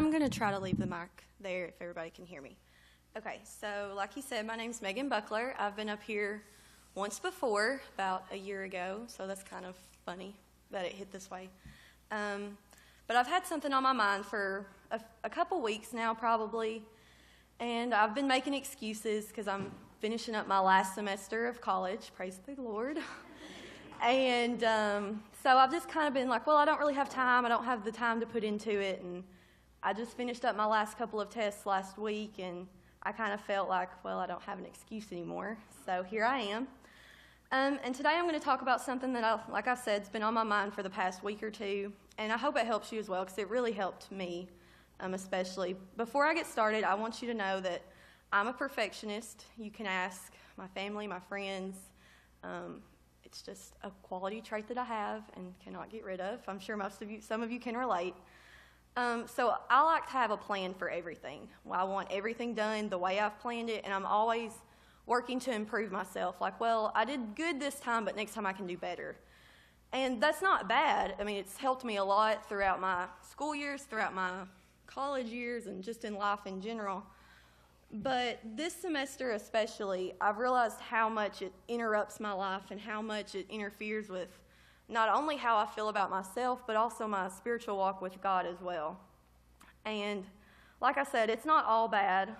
I'm going to try to leave the mic there if everybody can hear me. Okay, so like you said, my name's Meghan Buckler. I've been up here once before, about a year ago, so that's kind of funny that it hit this way. But I've had something on my mind for a couple weeks now probably, and I've been making excuses because I'm finishing up my last semester of college, praise the Lord. And so I've just kind of been like, well, I don't really have time. I don't have the time to put into it. And I just finished up my last couple of tests last week, and I kind of felt like, well, I don't have an excuse anymore. So here I am. And today I'm going to talk about something that, like I said, has been on my mind for the past week or two. And I hope it helps you as well, because it really helped me, especially. Before I get started, I want you to know that I'm a perfectionist. You can ask my family, my friends. It's just a quality trait that I have and cannot get rid of. I'm sure some of you can relate. So I like to have a plan for everything. Well, I want everything done the way I've planned it, and I'm always working to improve myself. Like, well, I did good this time, but next time I can do better. And that's not bad. I mean, it's helped me a lot throughout my school years, throughout my college years, and just in life in general. But this semester especially, I've realized how much it interrupts my life and how much it interferes with not only how I feel about myself, but also my spiritual walk with God as well. And like I said, it's not all bad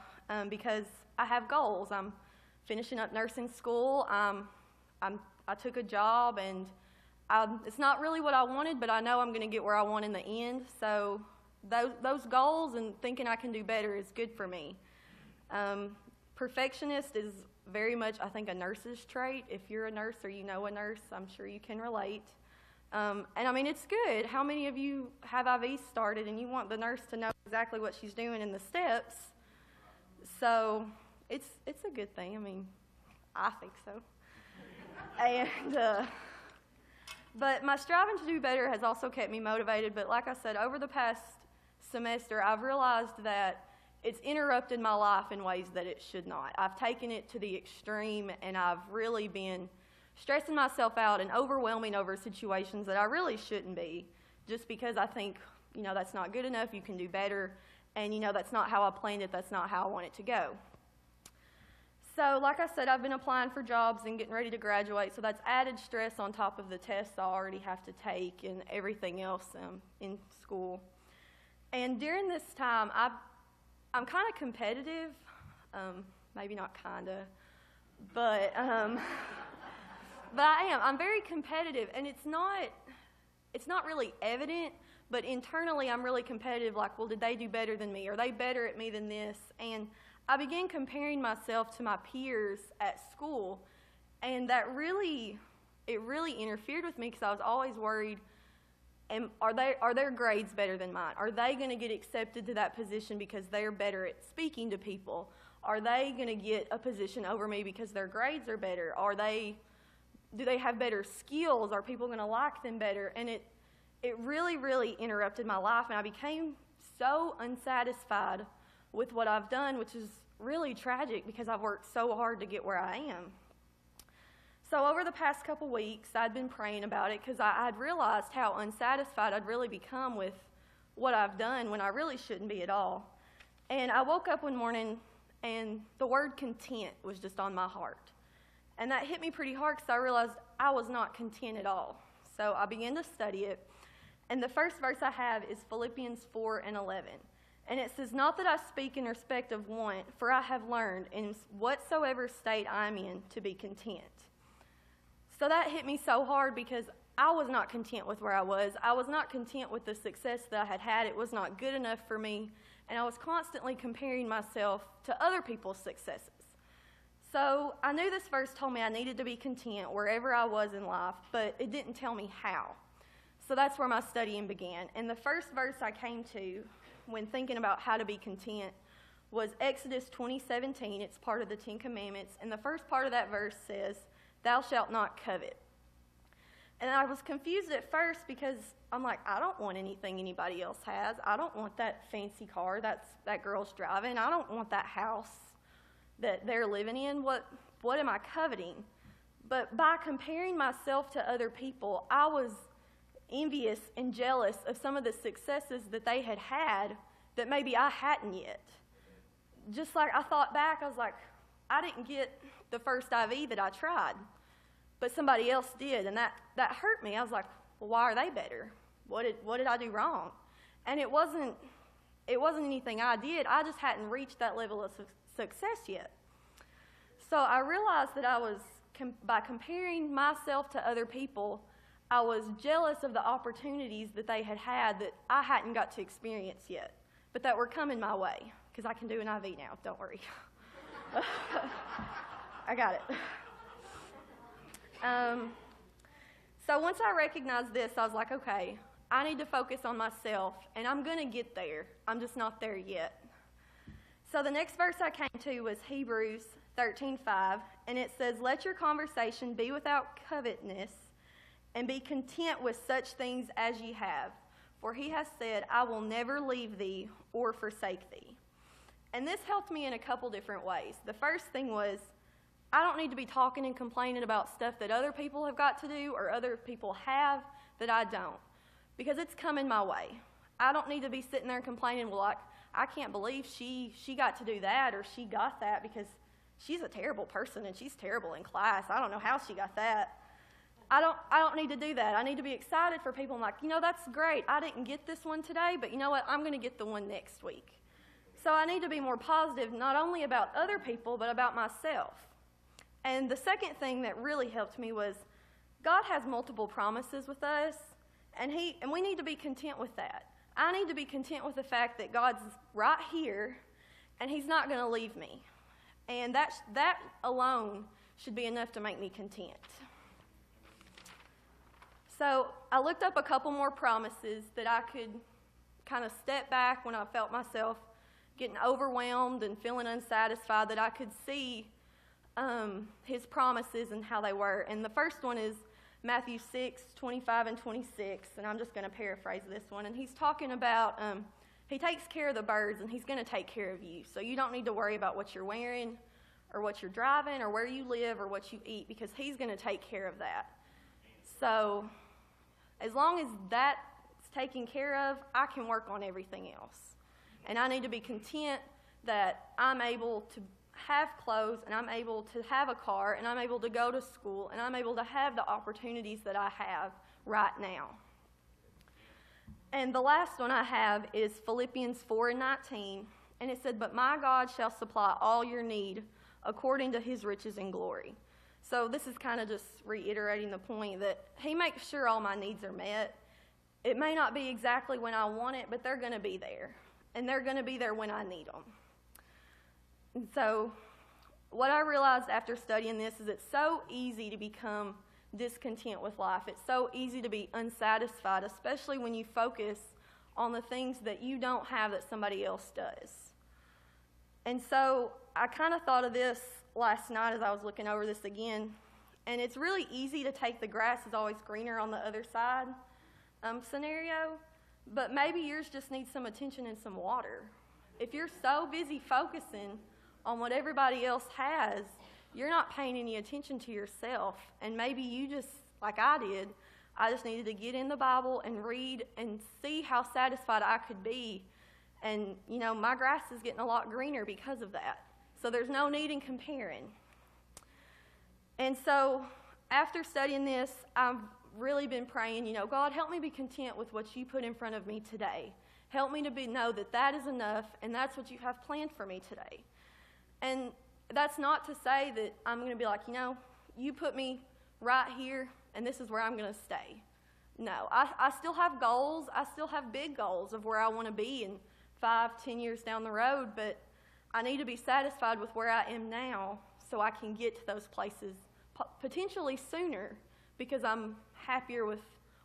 because I have goals. I'm finishing up nursing school. I took a job, and it's not really what I wanted, but I know I'm going to get where I want in the end. So those goals and thinking I can do better is good for me. Perfectionist is very much, I think, a nurse's trait. If you're a nurse or you know a nurse, I'm sure you can relate. And I mean, it's good. How many of you have IV started and you want the nurse to know exactly what she's doing in the steps? So it's a good thing. I mean, I think so. And but my striving to do better has also kept me motivated. But like I said, over the past semester, I've realized that it's interrupted my life in ways that it should not. I've taken it to the extreme, and I've really been stressing myself out and overwhelming over situations that I really shouldn't be, just because I think, that's not good enough, you can do better, and, that's not how I planned it, that's not how I want it to go. So, like I said, I've been applying for jobs and getting ready to graduate, so that's added stress on top of the tests I already have to take and everything else in school. And during this time, I'm kind of competitive, maybe not kind of, but I am. I'm very competitive, and it's not really evident, but internally I'm really competitive, like, well, did they do better than me? Are they better at me than this? And I began comparing myself to my peers at school, and it really interfered with me because I was always worried, are their grades better than mine? Are they going to get accepted to that position because they're better at speaking to people? Are they going to get a position over me because their grades are better? Do they have better skills? Are people going to like them better? And it really, really interrupted my life, and I became so unsatisfied with what I've done, which is really tragic because I've worked so hard to get where I am. So over the past couple weeks, I'd been praying about it because I'd realized how unsatisfied I'd really become with what I've done when I really shouldn't be at all. And I woke up one morning, and the word content was just on my heart. And that hit me pretty hard because I realized I was not content at all. So I began to study it. And the first verse I have is Philippians 4:11. And it says, "Not that I speak in respect of want, for I have learned in whatsoever state I am in to be content." So that hit me so hard because I was not content with where I was. I was not content with the success that I had had. It was not good enough for me. And I was constantly comparing myself to other people's successes. So I knew this verse told me I needed to be content wherever I was in life, but it didn't tell me how. So that's where my studying began. And the first verse I came to when thinking about how to be content was Exodus 20:17. It's part of the Ten Commandments. And the first part of that verse says, "Thou shalt not covet." And I was confused at first because I'm like, I don't want anything anybody else has. I don't want that fancy car that girl's driving. I don't want that house that they're living in. What am I coveting? But by comparing myself to other people, I was envious and jealous of some of the successes that they had that maybe I hadn't yet. Just like I thought back, I was like, I didn't get the first IV that I tried, but somebody else did, and that hurt me. I was like, well, why are they better? What did I do wrong? And it wasn't anything I did. I just hadn't reached that level of success yet. So I realized that I was, by comparing myself to other people, I was jealous of the opportunities that they had that I hadn't got to experience yet, but that were coming my way, because I can do an IV now, don't worry. I got it. So once I recognized this, I was like, okay, I need to focus on myself, and I'm going to get there. I'm just not there yet. So the next verse I came to was Hebrews 13:5, and it says, let your conversation be without covetousness, and be content with such things as ye have. For he has said, I will never leave thee or forsake thee. And this helped me in a couple different ways. The first thing was, I don't need to be talking and complaining about stuff that other people have got to do or other people have that I don't, because it's coming my way. I don't need to be sitting there complaining, well, like, I can't believe she got to do that or she got that, because she's a terrible person and she's terrible in class. I don't know how she got that. I don't need to do that. I need to be excited for people. I'm like, that's great. I didn't get this one today, but you know what? I'm going to get the one next week. So I need to be more positive, not only about other people, but about myself. And the second thing that really helped me was God has multiple promises with us, and we need to be content with that. I need to be content with the fact that God's right here, and he's not going to leave me. And that alone should be enough to make me content. So I looked up a couple more promises that I could kind of step back when I felt myself getting overwhelmed and feeling unsatisfied, that I could see his promises and how they were. And the first one is Matthew 6:25 and 26, and I'm just going to paraphrase this one. And he's talking about he takes care of the birds, and he's going to take care of you. So you don't need to worry about what you're wearing or what you're driving or where you live or what you eat, because he's going to take care of that. So as long as that's taken care of, I can work on everything else. And I need to be content that I'm able to have clothes, and I'm able to have a car, and I'm able to go to school, and I'm able to have the opportunities that I have right now. And the last one I have is Philippians 4:19, and it said, but my God shall supply all your need according to his riches and glory. So this is kind of just reiterating the point that he makes sure all my needs are met. It may not be exactly when I want it, but they're going to be there. And they're going to be there when I need them. And so what I realized after studying this is it's so easy to become discontent with life. It's so easy to be unsatisfied, especially when you focus on the things that you don't have that somebody else does. And so I kind of thought of this last night as I was looking over this again, and it's really easy to take the grass is always greener on the other side scenario, but maybe yours just needs some attention and some water. If you're so busy focusing on what everybody else has, you're not paying any attention to yourself, and maybe you just, like I did, I just needed to get in the Bible and read and see how satisfied I could be, and my grass is getting a lot greener because of that. So there's no need in comparing. And so after studying this, I've really been praying, God, help me be content with what you put in front of me today. Help me to know that that is enough, and that's what you have planned for me today. And that's not to say that I'm going to be like, you put me right here, and this is where I'm going to stay. No, I still have goals. I still have big goals of where I want to be in 5-10 years down the road, but I need to be satisfied with where I am now so I can get to those places potentially sooner, because I'm happier with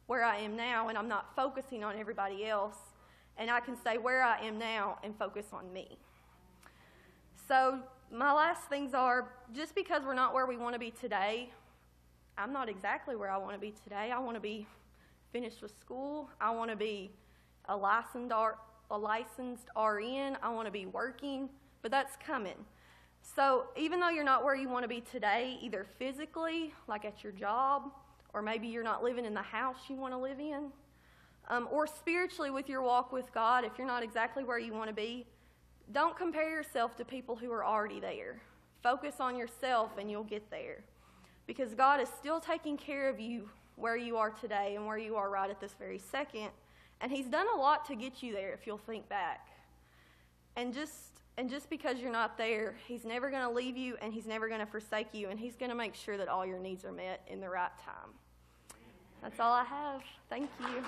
where I am now and I'm not focusing on everybody else, and I can stay where I am now and focus on me. So my last things are, just because we're not where we want to be today, I'm not exactly where I want to be today. I want to be finished with school. I want to be a licensed RN. I want to be working, but that's coming. So even though you're not where you want to be today, either physically, like at your job, or maybe you're not living in the house you want to live in, or spiritually with your walk with God, if you're not exactly where you want to be, don't compare yourself to people who are already there. Focus on yourself and you'll get there. Because God is still taking care of you where you are today and where you are right at this very second. And He's done a lot to get you there if you'll think back. And just because you're not there, He's never going to leave you and He's never going to forsake you. And He's going to make sure that all your needs are met in the right time. That's all I have. Thank you.